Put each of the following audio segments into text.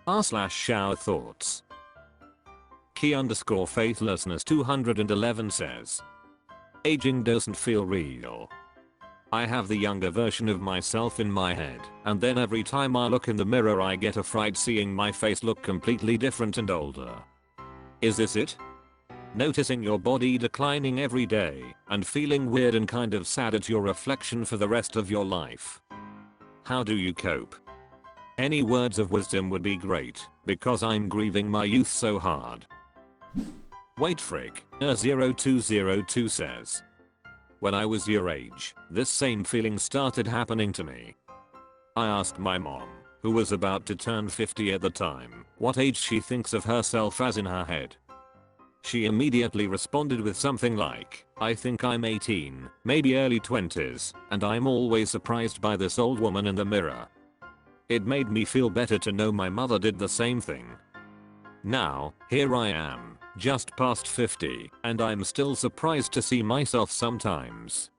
r/showerthoughts. Key_faithlessness 211 says, aging doesn't feel real. I have the younger version of myself in my head, and then every time I look in the mirror I get a fright seeing my face look completely different and older. Is this it? Noticing your body declining every day and feeling weird and kind of sad at your reflection for the rest of your life. How do you cope? Any words of wisdom would be great, because I'm grieving my youth so hard. Wait frick, 0202 says, when I was your age, this same feeling started happening to me. I asked my mom, who was about to turn 50 at the time, what age she thinks of herself as in her head. She immediately responded with something like, I think I'm 18, maybe early 20s, and I'm always surprised by this old woman in the mirror. It made me feel better to know my mother did the same thing. Now, here I am, just past 50, and I'm still surprised to see myself sometimes.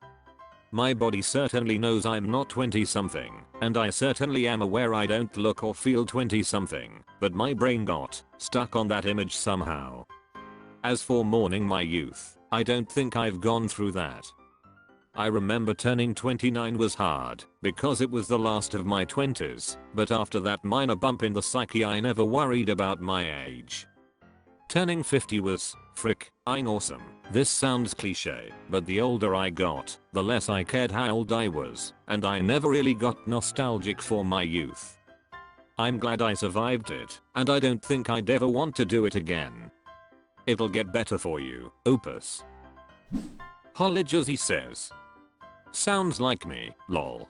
My body certainly knows I'm not 20 something, and I certainly am aware I don't look or feel 20 something, but my brain got stuck on that image somehow. As for mourning my youth, I don't think I've gone through that. I remember turning 29 was hard, because it was the last of my 20s, but after that minor bump in the psyche I never worried about my age. Turning 50 was, fricking awesome. This sounds cliche, but the older I got, the less I cared how old I was, and I never really got nostalgic for my youth. I'm glad I survived it, and I don't think I'd ever want to do it again. It'll get better for you, Opus. Holly says, sounds like me, lol.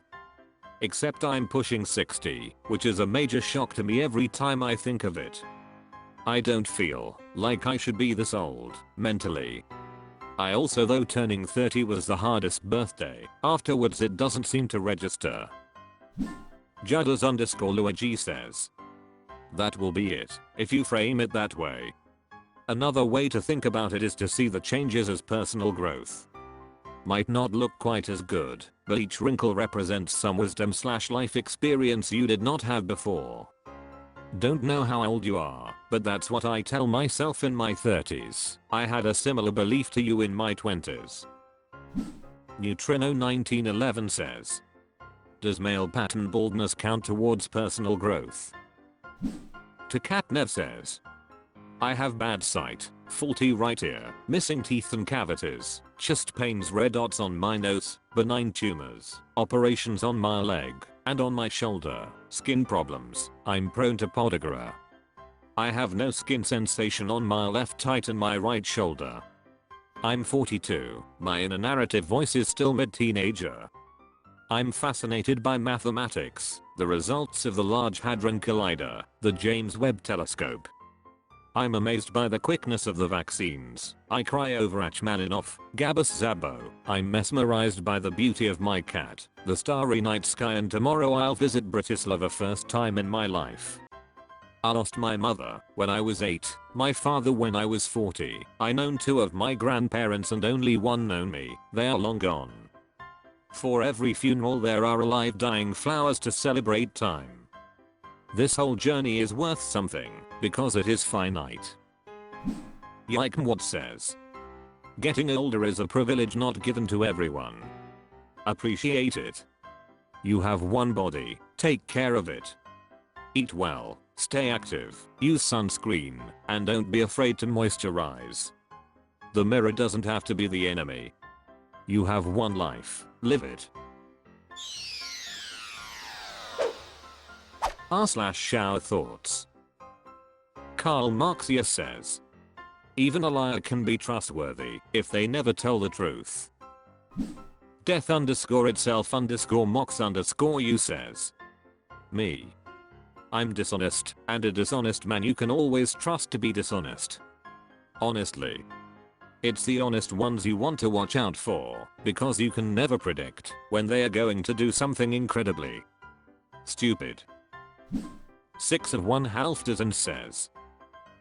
Except I'm pushing 60, which is a major shock to me every time I think of it. I don't feel like I should be this old, mentally. I also though turning 30 was the hardest birthday, afterwards it doesn't seem to register. Judders_Luigi says, that will be it, if you frame it that way. Another way to think about it is to see the changes as personal growth. Might not look quite as good, but each wrinkle represents some wisdom/life experience you did not have before. Don't know how old you are, but that's what I tell myself in my 30s. I had a similar belief to you in my 20s. Neutrino 1911 says, does male pattern baldness count towards personal growth? To Catnev says, I have bad sight, faulty right ear, missing teeth and cavities, chest pains, red dots on my nose, benign tumors, operations on my leg, and on my shoulder, skin problems, I'm prone to podagra. I have no skin sensation on my left thigh and my right shoulder. I'm 42, my inner narrative voice is still mid-teenager. I'm fascinated by mathematics, the results of the Large Hadron Collider, the James Webb Telescope. I'm amazed by the quickness of the vaccines. I cry over Rachmaninoff, Gabus Zabo. I'm mesmerized by the beauty of my cat, the starry night sky, and tomorrow I'll visit Bratislava first time in my life. I lost my mother when I was 8, my father when I was 40. I known 2 of my grandparents and only one known me. They are long gone. For every funeral there are alive dying flowers to celebrate time. This whole journey is worth something, because it is finite. Yikemwad says, getting older is a privilege not given to everyone. Appreciate it. You have one body, take care of it. Eat well, stay active, use sunscreen, and don't be afraid to moisturize. The mirror doesn't have to be the enemy. You have one life, live it. r/showerthoughts. Karl Marxius says, even a liar can be trustworthy if they never tell the truth. Death_itself_mox_you says, me. I'm dishonest, and a dishonest man you can always trust to be dishonest. Honestly. It's the honest ones you want to watch out for, because you can never predict when they are going to do something incredibly stupid. 6 of 1/2 dozen says,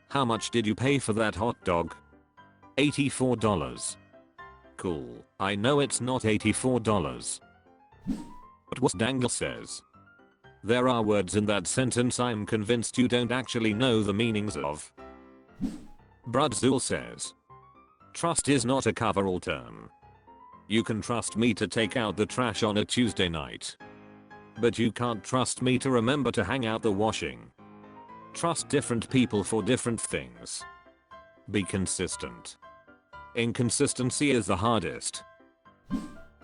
how much did you pay for that hot dog? $84. Cool, I know it's not $84. But what Dangle says, There are words in that sentence I'm convinced you don't actually know the meanings of. Brudzul says, trust is not a coverall term. You can trust me to take out the trash on a Tuesday night. But you can't trust me to remember to hang out the washing. Trust different people for different things. Be consistent. Inconsistency is the hardest.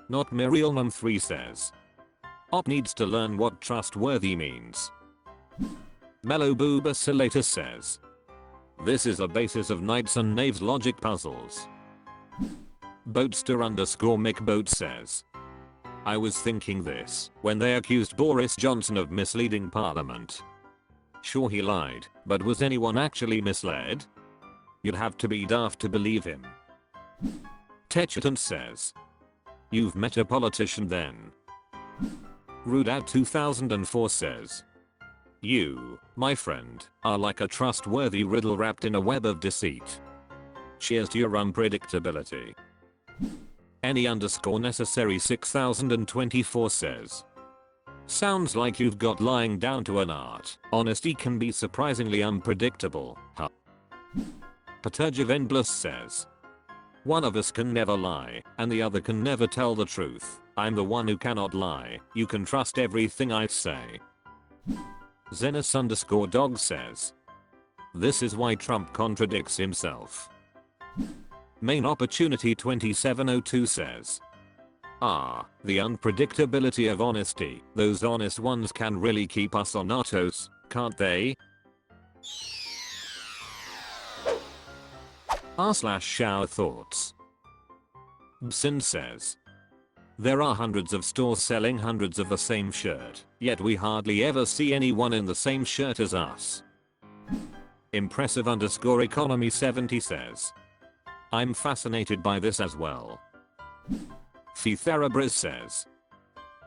Not Miriel Num 3 says, Op needs to learn what trustworthy means. Mellow Booba Salatus says, this is a basis of knights and knaves logic puzzles. Boatster _ Mick Boat says, I was thinking this when they accused Boris Johnson of misleading Parliament. Sure, he lied, but was anyone actually misled? You'd have to be daft to believe him. Techeton says, you've met a politician then. Rudeout 2004 says, you, my friend, are like a trustworthy riddle wrapped in a web of deceit. Cheers to your unpredictability. Any _ necessary 6024 says, sounds like you've got lying down to an art. Honesty can be surprisingly unpredictable, huh? Patergivenblus says, one of us can never lie, and the other can never tell the truth. I'm the one who cannot lie. You can trust everything I say. Zenos _ Dog says, this is why Trump contradicts himself. Main Opportunity 2702 says, the unpredictability of honesty. Those honest ones can really keep us on our toes, can't they? r/Showerthoughts. Bsin says, there are hundreds of stores selling hundreds of the same shirt, yet we hardly ever see anyone in the same shirt as us. Impressive _ economy 70 says, I'm fascinated by this as well. Therabriz says,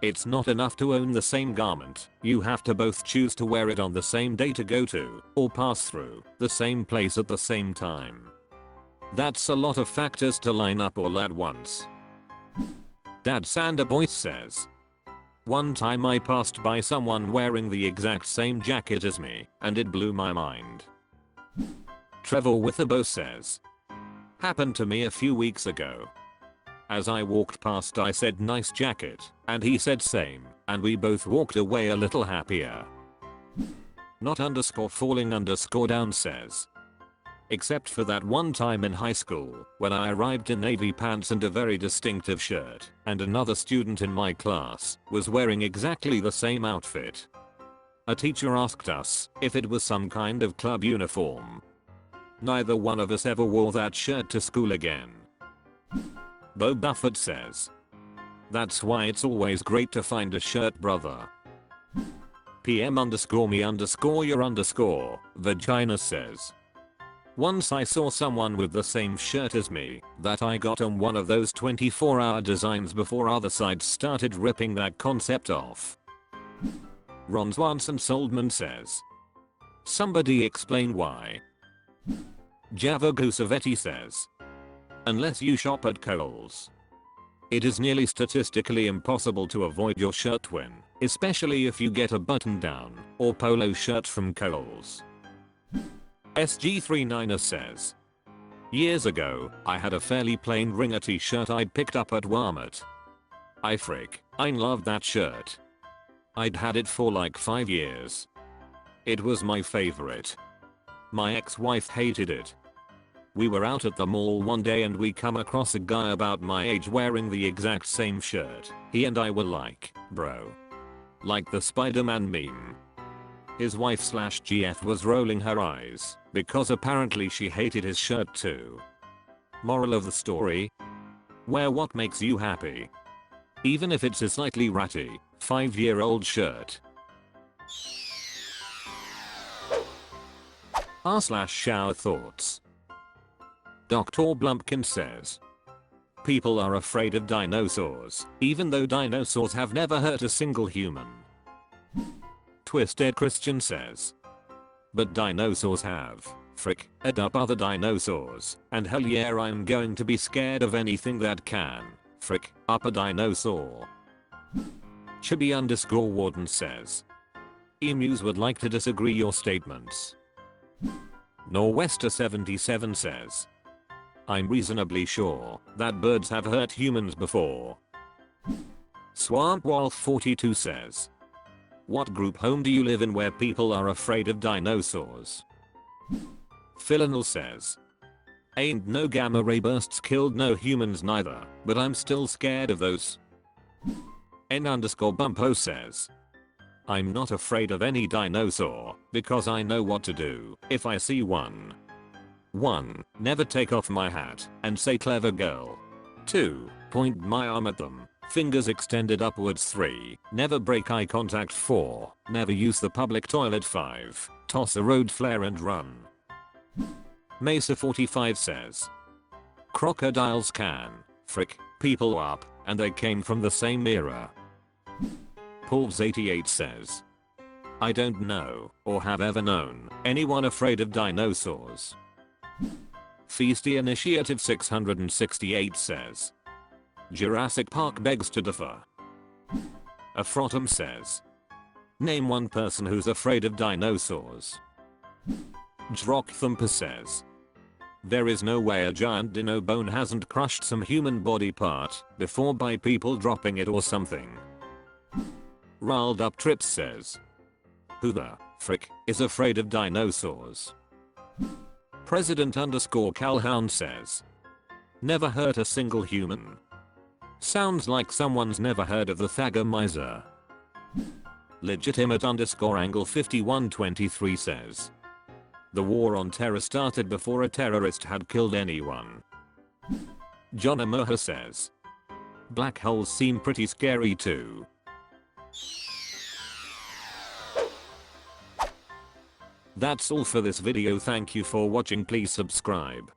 it's not enough to own the same garment, you have to both choose to wear it on the same day to go to, or pass through, the same place at the same time. That's a lot of factors to line up all at once. Dad Sanderboy says, one time I passed by someone wearing the exact same jacket as me, and it blew my mind. Trevor Witherbo says, happened to me a few weeks ago. As I walked past I said nice jacket, and he said same, and we both walked away a little happier. Not _ falling _ down says, except for that one time in high school, when I arrived in navy pants and a very distinctive shirt, and another student in my class was wearing exactly the same outfit. A teacher asked us if it was some kind of club uniform. Neither one of us ever wore that shirt to school again. Bo Buffett says, that's why it's always great to find a shirt brother. PM _ me _ your _ vagina says, once I saw someone with the same shirt as me that I got on one of those 24-hour designs before other sites started ripping that concept off. Ron Swanson Soldman says, somebody explain why. Java Gusavetti says, unless you shop at Kohl's. It is nearly statistically impossible to avoid your shirt twin, especially if you get a button-down or polo shirt from Kohl's. SG39er says, years ago, I had a fairly plain Ringer t-shirt I'd picked up at Walmart. I loved that shirt. I'd had it for like 5 years. It was my favorite. My ex-wife hated it. We were out at the mall one day and we come across a guy about my age wearing the exact same shirt. He and I were like, bro. Like the Spider-Man meme. His wife /GF was rolling her eyes, because apparently she hated his shirt too. Moral of the story? Wear what makes you happy. Even if it's a slightly ratty, 5-year-old shirt. r/Showerthoughts. Dr. Blumpkin says, people are afraid of dinosaurs, even though dinosaurs have never hurt a single human. Twisted Christian says, but dinosaurs have, up other dinosaurs, and hell yeah I'm going to be scared of anything that can, up a dinosaur. Chibi _ Warden says, Emus would like to disagree your statements. Norwester77 says, I'm reasonably sure that birds have hurt humans before. SwampWolf42 says, what group home do you live in where people are afraid of dinosaurs? Philanel says, ain't no gamma ray bursts killed no humans neither, but I'm still scared of those. N_Bumpo says, I'm not afraid of any dinosaur because I know what to do if I see one. 1. Never take off my hat and say clever girl. 2. Point my arm at them, fingers extended upwards. 3. Never break eye contact. 4. Never use the public toilet. 5. Toss a road flare and run. Mesa45 says, crocodiles can frick people up and they came from the same era. Pulves88 says, I don't know or have ever known anyone afraid of dinosaurs. Feisty Initiative 668 says, Jurassic Park begs to differ. Afrotum says, name one person who's afraid of dinosaurs. Drokthumper says, there is no way a giant dino bone hasn't crushed some human body part before by people dropping it or something. Riled Up Trips says, who the frick is afraid of dinosaurs? President_Calhoun says, never hurt a single human. Sounds like someone's never heard of the Thagomizer. Legitimate_Angle5123 says, the war on terror started before a terrorist had killed anyone. John Amoha says, black holes seem pretty scary too. That's all for this video. Thank you for watching. Please subscribe.